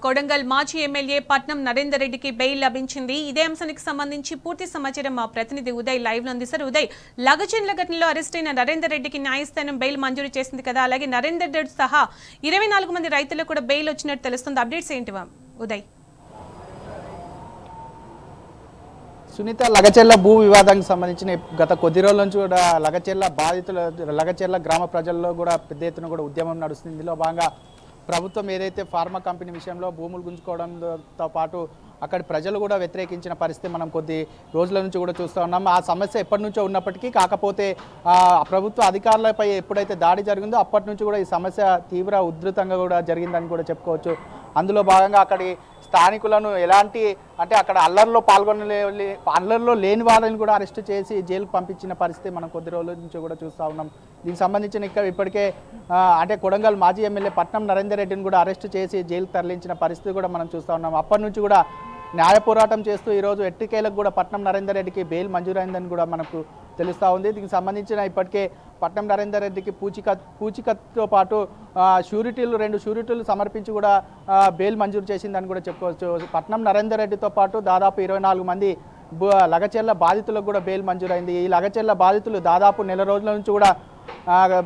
కొడంగల్ మాజీ ఎమ్మెల్యే పట్నం నరేందర్ రెడ్డికి బెయిల్ లభించింది. ఇదే అంశానికి సంబంధించి పూర్తి సమాచారం మా ప్రతినిధి ఉదయ్ లైవ్ లో అందిస్తారు. ఉదయ్, లగచర్ల ఘటనలో అరెస్ట్ అయిన నరేందర్ రెడ్డికి న్యాయస్థానం బెయిల్ మంజూరు చేసింది కదా, అలాగే నరేందర్ రెడ్డి సహా 24 మంది రైతులకు కూడా బెయిల్ వచ్చినట్టు తెలుస్తుంది. అప్డేట్స్ ఏంటి ఉదయ్? సునీత, లగచెర్ల భూ వివాదానికి సంబంధించిన గత కొద్ది రోజుల నుంచి కూడా లగచెర్ల గ్రామ ప్రజల్లో కూడా పెద్ద ఎత్తున కూడా ఉద్యమం నడుస్తుంది. ఇందులో భాగంగా ప్రభుత్వం ఏదైతే ఫార్మా కంపెనీ విషయంలో భూములు గుంజుకోవడంతో పాటు అక్కడి ప్రజలు కూడా వ్యతిరేకించిన పరిస్థితి మనం కొద్ది రోజుల నుంచి కూడా చూస్తూ ఉన్నాం. ఆ సమస్య ఎప్పటి నుంచో ఉన్నప్పటికీ కాకపోతే ప్రభుత్వ అధికారులపై ఎప్పుడైతే దాడి జరిగిందో అప్పటి నుంచి కూడా ఈ సమస్య తీవ్ర ఉధృతంగా కూడా జరిగిందని కూడా చెప్పుకోవచ్చు. అందులో భాగంగా అక్కడి స్థానికులను ఎలాంటి అంటే అక్కడ అల్లర్లో లేని వాళ్ళని కూడా అరెస్ట్ చేసి జైలుకు పంపించిన పరిస్థితి మనం కొద్ది రోజుల నుంచి కూడా చూస్తూ ఉన్నాం. దీనికి సంబంధించిన ఇప్పటికే అంటే కొడంగల్ మాజీ ఎమ్మెల్యే పట్నం నరేందర్ రెడ్డిని కూడా అరెస్ట్ చేసి జైలుకు తరలించిన పరిస్థితి కూడా మనం చూస్తూ ఉన్నాం. అప్పటి నుంచి కూడా న్యాయ పోరాటం చేస్తూ ఈరోజు ఎట్టికేలకు కూడా పట్నం నరేందర్ రెడ్డికి బెయిల్ మంజూరైందని కూడా మనకు తెలుస్తూ ఉంది. దీనికి సంబంధించిన ఇప్పటికే పట్నం నరేందర్ రెడ్డికి పూచికత్తుతో పాటు రెండు షూరిటీలు సమర్పించి కూడా బెయిల్ మంజూరు చేసిందని కూడా చెప్పుకోవచ్చు. పట్నం నరేందర్ రెడ్డితో పాటు దాదాపు 24 మంది లగచెర్ల బాధితులకు కూడా బెయిల్ మంజూరైంది. ఈ లగచెర్ల బాధితులు దాదాపు నెల రోజుల నుంచి కూడా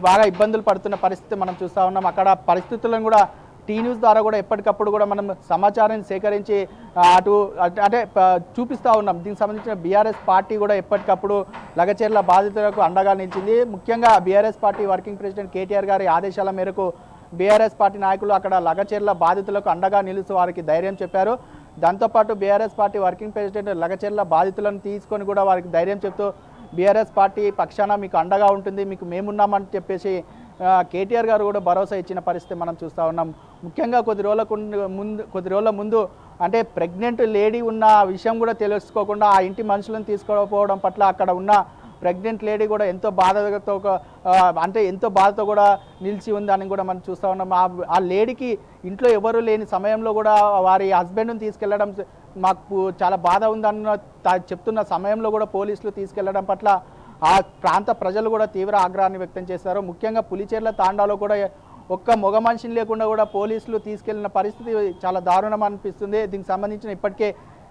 బాగా ఇబ్బందులు పడుతున్న పరిస్థితి మనం చూస్తూ ఉన్నాం. అక్కడ పరిస్థితులను కూడా టీ న్యూస్ ద్వారా కూడా ఎప్పటికప్పుడు కూడా మనం సమాచారాన్ని సేకరించి అంటే చూపిస్తూ ఉన్నాం. దీనికి సంబంధించిన బీఆర్ఎస్ పార్టీ కూడా ఎప్పటికప్పుడు లగచెర్ల బాధితులకు అండగా నిలిచింది. ముఖ్యంగా BRS party working president KTR గారి ఆదేశాల మేరకు బీఆర్ఎస్ పార్టీ నాయకులు అక్కడ లగచెర్ల బాధితులకు అండగా నిలుస్తూ వారికి ధైర్యం చెప్పారు. దాంతోపాటు BRS party working president Lagacherla బాధితులను తీసుకొని కూడా వారికి ధైర్యం చెప్తూ బీఆర్ఎస్ పార్టీ పక్షాన మీకు అండగా ఉంటుంది, మీకు మేమున్నామని చెప్పేసి కేటీఆర్ గారు కూడా భరోసా ఇచ్చిన పరిస్థితి మనం చూస్తూ ఉన్నాం. ముఖ్యంగా కొద్ది రోజుల ముందు అంటే ప్రెగ్నెంట్ లేడీ ఉన్న విషయం కూడా తెలుసుకోకుండా ఆ ఇంటి మనుషులను తీసుకోకపోవడం పట్ల అక్కడ ఉన్న ప్రెగ్నెంట్ లేడీ కూడా ఎంతో బాధతో కూడా నిలిచి ఉందని కూడా మనం చూస్తూ ఉన్నాం. ఆ లేడీకి ఇంట్లో ఎవరు లేని సమయంలో కూడా వారి హస్బెండ్ని తీసుకెళ్లడం మాకు చాలా బాధ ఉందన్న చెప్తున్న సమయంలో కూడా పోలీసులు తీసుకెళ్లడం పట్ల ఆ ప్రాంత ప్రజలు కూడా తీవ్ర ఆగ్రహాన్ని వ్యక్తం చేశారు. ముఖ్యంగా పులిచెర్ల తాండాలో కూడా ఒక్క మగ మనిషిని లేకుండా కూడా పోలీసులు తీసుకెళ్లిన పరిస్థితి చాలా దారుణం అనిపిస్తుంది. దీనికి సంబంధించిన ఇప్పటికే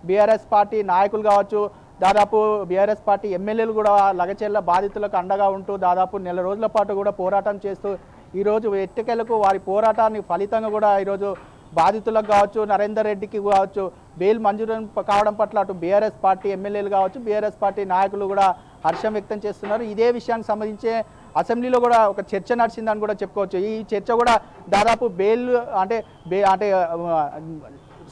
బీఆర్ఎస్ పార్టీ నాయకులు కావచ్చు, దాదాపు బీఆర్ఎస్ పార్టీ ఎమ్మెల్యేలు కూడా లగచెర్ల బాధితులకు అండగా ఉంటూ దాదాపు నెల రోజుల పాటు కూడా పోరాటం చేస్తూ ఈరోజు ఎట్టకేలకు వారి పోరాటాన్ని ఫలితంగా కూడా ఈరోజు బాధితులకు కావచ్చు, నరేందర్ రెడ్డికి కావచ్చు బెయిల్ మంజూరు కావడం పట్ల అటు బీఆర్ఎస్ పార్టీ ఎమ్మెల్యేలు కావచ్చు, బీఆర్ఎస్ పార్టీ నాయకులు కూడా హర్షం వ్యక్తం చేస్తున్నారు. ఇదే విషయానికి సంబంధించి అసెంబ్లీలో కూడా ఒక చర్చ నడిచిందని కూడా చెప్పుకోవచ్చు. ఈ చర్చ కూడా దాదాపు బెయిల్ అంటే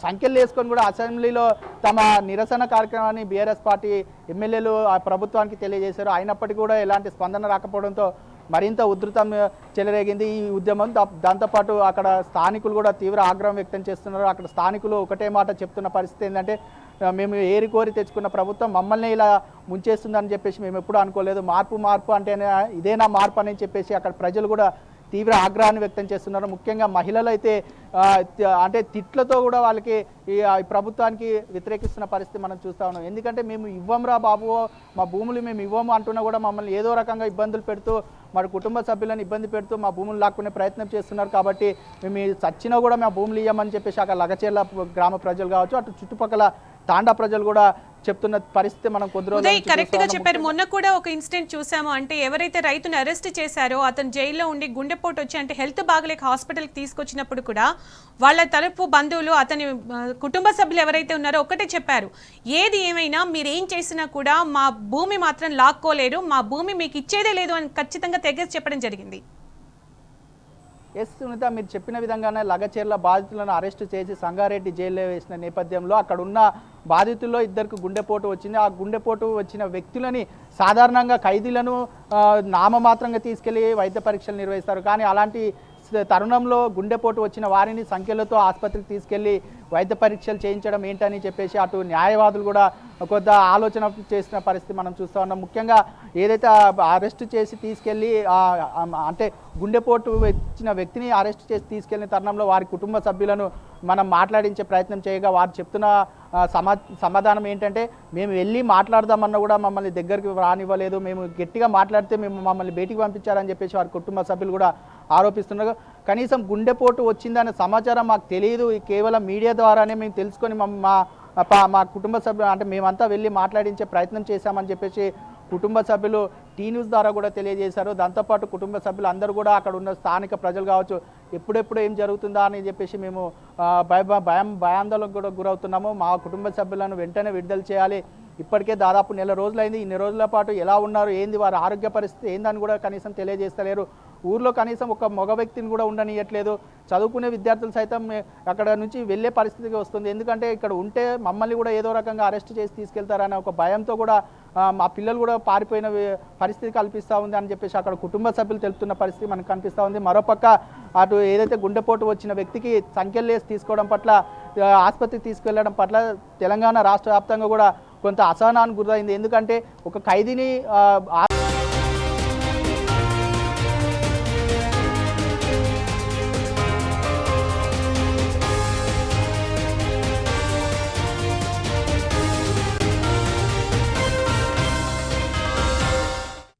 సంఖ్యలు వేసుకొని కూడా అసెంబ్లీలో తమ నిరసన కార్యక్రమాన్ని బీఆర్ఎస్ పార్టీ ఎమ్మెల్యేలు ఆ ప్రభుత్వానికి తెలియజేశారు. అయినప్పటికీ కూడా ఎలాంటి స్పందన రాకపోవడంతో మరింత ఉధృతం చెలరేగింది ఈ ఉద్యమం. దాంతోపాటు అక్కడ స్థానికులు కూడా తీవ్ర ఆగ్రహం వ్యక్తం చేస్తున్నారు. అక్కడ స్థానికులు ఒకటే మాట చెప్తున్న పరిస్థితి ఏంటంటే, మేము ఏరి కోరి తెచ్చుకున్న ప్రభుత్వం మమ్మల్ని ఇలా ముంచేస్తుందని చెప్పేసి మేము ఎప్పుడూ అనుకోలేదు, మార్పు అంటేనే ఇదేనా మార్పు అని చెప్పేసి అక్కడ ప్రజలు కూడా తీవ్ర ఆగ్రహాన్ని వ్యక్తం చేస్తున్నారు. ముఖ్యంగా మహిళలు అయితే అంటే తిట్లతో కూడా వాళ్ళకి ఈ ప్రభుత్వానికి వ్యతిరేకిస్తున్న పరిస్థితి మనం చూస్తూ ఉన్నాం. ఎందుకంటే మేము ఇవ్వంరా బాబు, మా భూములు మేము ఇవ్వము అంటున్నా కూడా మమ్మల్ని ఏదో రకంగా ఇబ్బందులు పెడుతూ మా కుటుంబ సభ్యులను ఇబ్బంది పెడుతూ మా భూములు లాక్కునే ప్రయత్నం చేస్తున్నారు. కాబట్టి మేము చచ్చినా కూడా మా భూములు ఇవ్వమని చెప్పేసి అక్కడ లగచెర్ల గ్రామ ప్రజలు కావచ్చు, అటు చుట్టుపక్కల తాండా ప్రజలు కూడా చెప్తున్న పరిస్థితి మనం కొద్ది రోజులు కరెక్ట్ గా చెప్పారు. మొన్న కూడా ఒక ఇన్సిడెంట్ చూసాము. అంటే ఎవరైతే రైతును అరెస్ట్ చేశారో అతను జైల్లో ఉండి గుండెపోటు వచ్చి అంటే హెల్త్ బాగలేక హాస్పిటల్కి తీసుకొచ్చినప్పుడు కూడా వాళ్ళ తరపు బంధువులు అతని కుటుంబ సభ్యులు ఎవరైతే ఉన్నారో ఒకటే చెప్పారు, ఏది ఏమైనా మీరు ఏం చేసినా కూడా మా భూమి మాత్రం లాక్కోలేరు, మా భూమి మీకు ఇచ్చేదే లేదు అని ఖచ్చితంగా తెగేసి చెప్పడం జరిగింది. ఎస్ సునీత, మీరు చెప్పిన విధంగానే లగచెర్ల బాధితులను అరెస్టు చేసి సంగారెడ్డి జైల్లో వేసిన నేపథ్యంలో అక్కడ ఉన్న బాధితుల్లో 2కి గుండెపోటు వచ్చింది. ఆ గుండెపోటు వచ్చిన వ్యక్తులని సాధారణంగా ఖైదీలను నామమాత్రంగా తీసుకెళ్లి వైద్య పరీక్షలు నిర్వహిస్తారు. కానీ అలాంటి తరుణంలో గుండెపోటు వచ్చిన వారిని సంఖ్యలతో ఆసుపత్రికి తీసుకెళ్లి వైద్య పరీక్షలు చేయించడం ఏంటని చెప్పేసి అటు న్యాయవాదులు కూడా కొంత ఆలోచన చేసిన పరిస్థితి మనం చూస్తూ ఉన్నాం. ముఖ్యంగా ఏదైతే అరెస్ట్ చేసి తీసుకెళ్ళి అంటే గుండెపోటు వచ్చిన వ్యక్తిని అరెస్ట్ చేసి తీసుకెళ్లిన తరుణంలో వారి కుటుంబ సభ్యులను మనం మాట్లాడించే ప్రయత్నం చేయగా వారు చెప్తున్న సమాధానం ఏంటంటే, మేము వెళ్ళి మాట్లాడదామన్నా కూడా మమ్మల్ని దగ్గరికి రానివ్వలేదు, మేము గట్టిగా మాట్లాడితే మమ్మల్ని బయటికి పంపించారని చెప్పేసి వారి కుటుంబ సభ్యులు కూడా ఆరోపిస్తున్నారు. కనీసం గుండెపోటు వచ్చిందనే సమాచారం మాకు తెలియదు. కేవలం మీడియా ద్వారానే మేము తెలుసుకొని మా కుటుంబ సభ్యులు అంటే మేమంతా వెళ్ళి మాట్లాడించే ప్రయత్నం చేశామని చెప్పేసి కుటుంబ సభ్యులు టీ న్యూస్ ద్వారా కూడా తెలియజేశారు. దాంతోపాటు కుటుంబ సభ్యులు అందరూ కూడా అక్కడ ఉన్న స్థానిక ప్రజలు కావచ్చు ఎప్పుడెప్పుడు ఏం జరుగుతుందా అని చెప్పేసి మేము భయాందోళనకు కూడా గురవుతున్నాము. మా కుటుంబ సభ్యులను వెంటనే విడుదల చేయాలి. ఇప్పటికే దాదాపు నెల రోజులైంది. ఇన్ని రోజుల పాటు ఎలా ఉన్నారు, ఏంది వారి ఆరోగ్య పరిస్థితి ఏందని కూడా కనీసం తెలియజేస్తలేరు. ఊర్లో కనీసం ఒక మగ వ్యక్తిని కూడా ఉండనియట్లేదు. చదువుకునే విద్యార్థులు సైతం అక్కడ నుంచి వెళ్ళే పరిస్థితికి వస్తుంది. ఎందుకంటే ఇక్కడ ఉంటే మమ్మల్ని కూడా ఏదో రకంగా అరెస్ట్ చేసి తీసుకెళ్తారనే ఒక భయంతో కూడా మా పిల్లలు కూడా పారిపోయిన పరిస్థితి కల్పిస్తూ ఉంది అని చెప్పేసి అక్కడ కుటుంబ సభ్యులు తెలుపుతున్న పరిస్థితి మనకు కనిపిస్తూ ఉంది. మరోపక్క అటు ఏదైతే గుండెపోటు వచ్చిన వ్యక్తికి సంఖ్యలేసి తీసుకోవడం పట్ల ఆసుపత్రికి తీసుకెళ్లడం పట్ల తెలంగాణ రాష్ట్ర వ్యాప్తంగా కూడా కొంత అసహనానికి గురైంది. ఎందుకంటే ఒక ఖైదీని